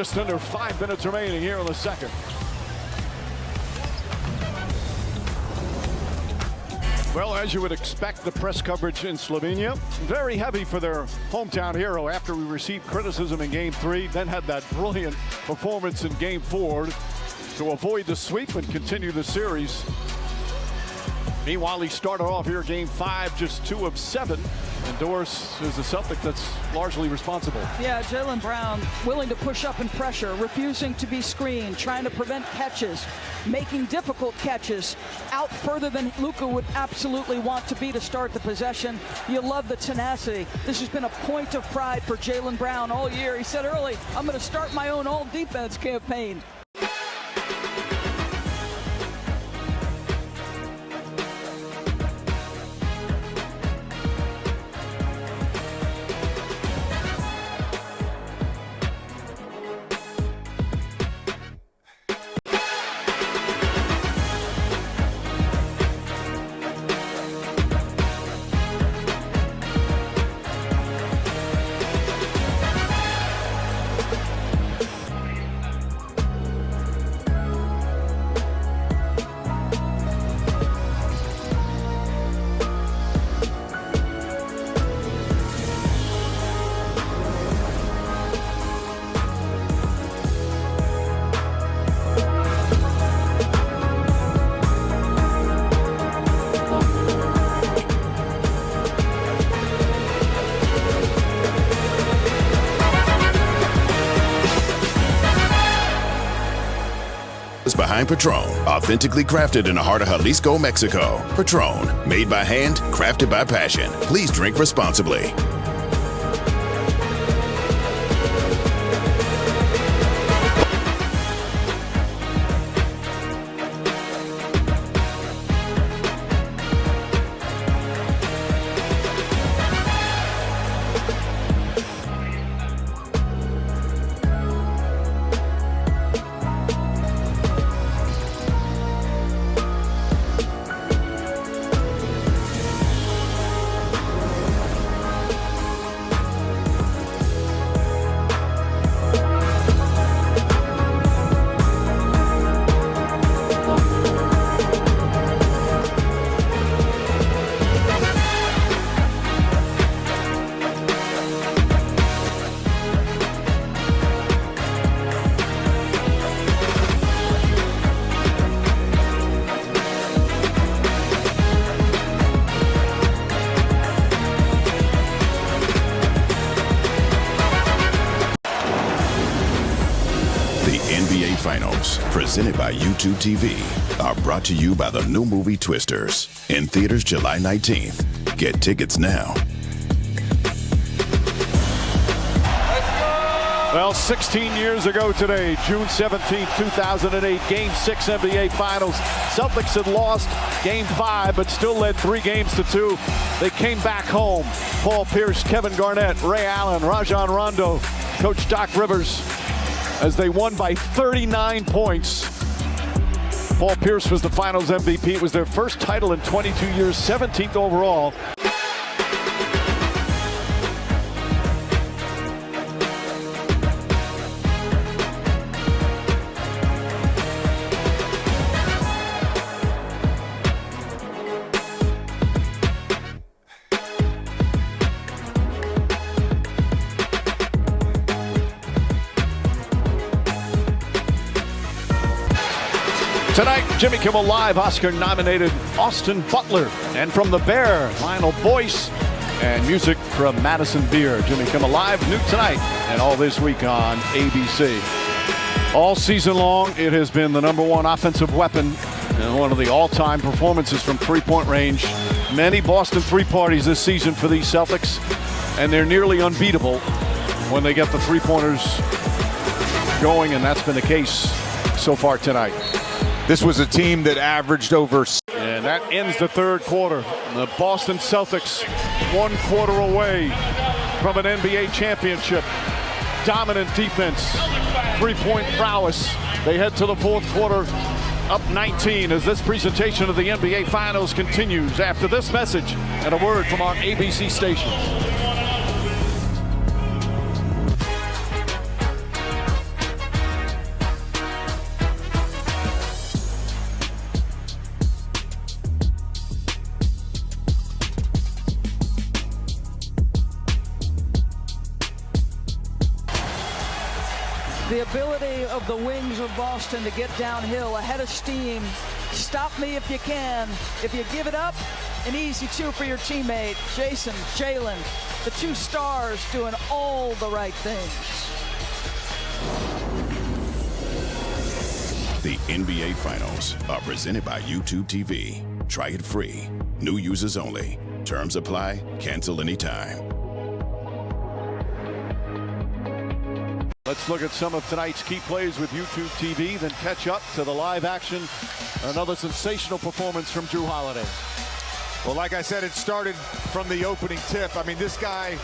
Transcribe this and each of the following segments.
Just under 5 minutes remaining here in the second. Well, as you would expect, the press coverage in Slovenia, very heavy for their hometown hero after we received criticism in Game 3, then had that brilliant performance in Game 4 to avoid the sweep and continue the series. Meanwhile, he started off here Game 5, just 2 of 7. And Doris is a Celtic that's largely responsible. Yeah, Jaylen Brown willing to push up and pressure, refusing to be screened, trying to prevent catches, making difficult catches out further than Luka would absolutely want to be to start the possession. You love the tenacity. This has been a point of pride for Jaylen Brown all year. He said early, I'm going to start my own all-defense campaign. Behind Patron, authentically crafted in the heart of Jalisco, Mexico. Patron, made by hand, crafted by passion. Please drink responsibly. NBA Finals, presented by YouTube TV, are brought to you by the new movie Twisters, in theaters July 19th. Get tickets now. Well, 16 years ago today, June 17, 2008, Game 6 NBA Finals. Celtics had lost Game 5, but still led 3 games to 2. They came back home. Paul Pierce, Kevin Garnett, Ray Allen, Rajon Rondo, Coach Doc Rivers, as they won by 39 points. Paul Pierce was the Finals MVP. It was their first title in 22 years, 17th overall. Tonight, Jimmy Kimmel Live, Oscar-nominated Austin Butler. And from The Bear, Lionel Boyce. And music from Madison Beer. Jimmy Kimmel Live, new tonight and all this week on ABC. All season long, it has been the #1 offensive weapon and one of the all-time performances from three-point range. Many Boston three-parties this season for these Celtics, and they're nearly unbeatable when they get the three-pointers going, and that's been the case so far tonight. This was a team that averaged over. And that ends the third quarter. The Boston Celtics 1 quarter away from an NBA championship. Dominant defense, three-point prowess. They head to the fourth quarter up 19 as this presentation of the NBA Finals continues after this message and a word from our ABC stations. ability of the wings of Boston to get downhill ahead of steam. Stop me if you can. If you give it up, an easy two for your teammate. Jason, Jalen, the two stars doing all the right things. The NBA Finals are presented by YouTube TV. Try it free. New users only. Terms apply. Cancel anytime. Let's look at some of tonight's key plays with YouTube TV, then catch up to the live action. Another sensational performance from Jrue Holiday. Well, like I said, it started from the opening tip. I mean, this guy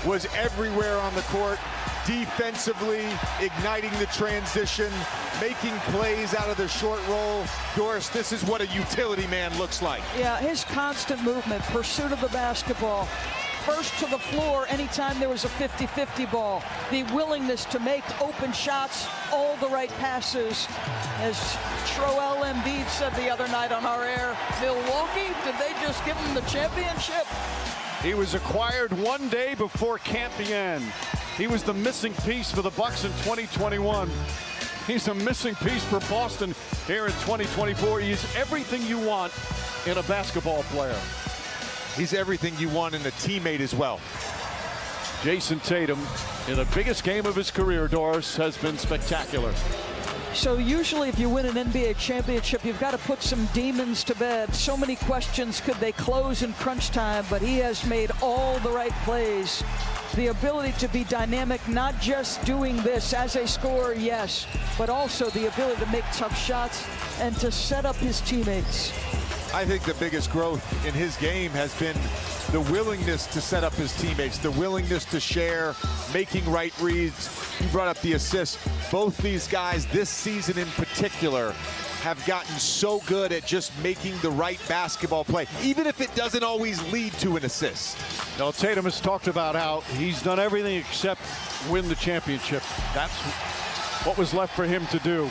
was everywhere on the court, defensively, igniting the transition, making plays out of the short roll. Doris, this is what a utility man looks like. Yeah, his constant movement, pursuit of the basketball, first to the floor anytime there was a 50-50 ball, the willingness to make open shots, all the right passes. As Joel Embiid said the other night on our air, Milwaukee, did they just give him the championship? He was acquired one day before camp began. He was the missing piece for the Bucks in 2021. He's a missing piece for Boston here in 2024. He's everything you want in a basketball player. He's everything you want in a teammate as well. Jason Tatum, in the biggest game of his career, Doris, has been spectacular. So usually if you win an NBA championship, you've got to put some demons to bed. So many questions, could they close in crunch time? But he has made all the right plays. The ability to be dynamic, not just doing this as a scorer, yes, but also the ability to make tough shots and to set up his teammates. I think the biggest growth in his game has been the willingness to set up his teammates, the willingness to share, making right reads. You brought up the assists. Both these guys this season in particular have gotten so good at just making the right basketball play, even if it doesn't always lead to an assist. Now, Tatum has talked about how he's done everything except win the championship. That's what was left for him to do.